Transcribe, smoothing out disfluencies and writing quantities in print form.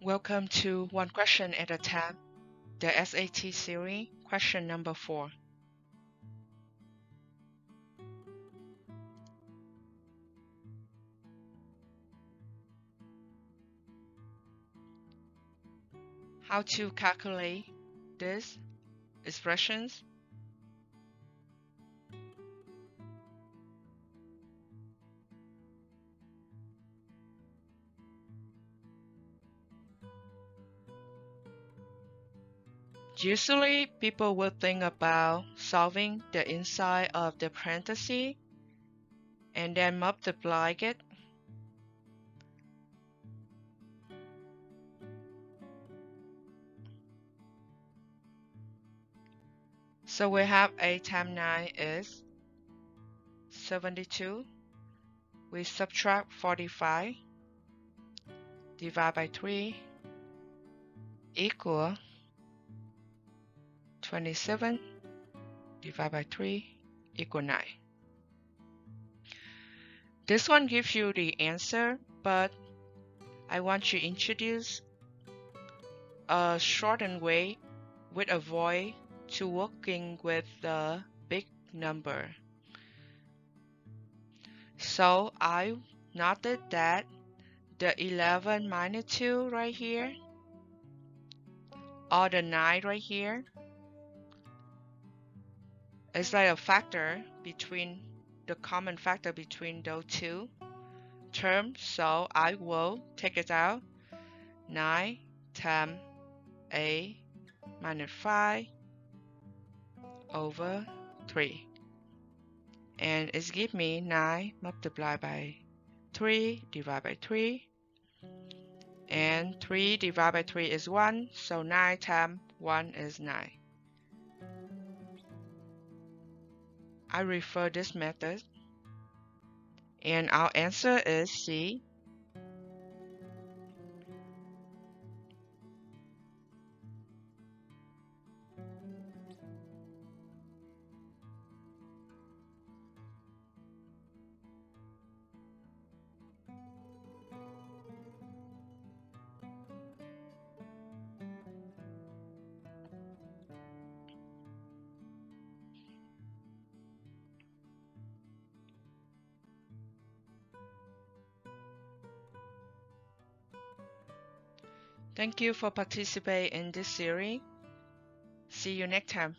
Welcome to One Question at a Time, the SAT series, question number 4. How to calculate these expressions? Usually, people will think about solving the inside of the parenthesis and then multiply it. So we have 8 times 9 is 72. We subtract 45, divide by 3, equal 27, divide by 3, equal 9. This one gives you the answer, but I want to introduce a shortened way with avoid to working with the big number. So I noted that the 11 minus 2 right here, or the 9 right here, is like a factor between the common factor between those two terms. So I will take it out. 9 times 8 minus 5 over 3. And it gives me 9 multiplied by 3 divided by 3. And 3 divided by 3 is 1. So 9 times 1 is 9. I refer this method. And our answer is C. Thank you for participating in this series. See you next time.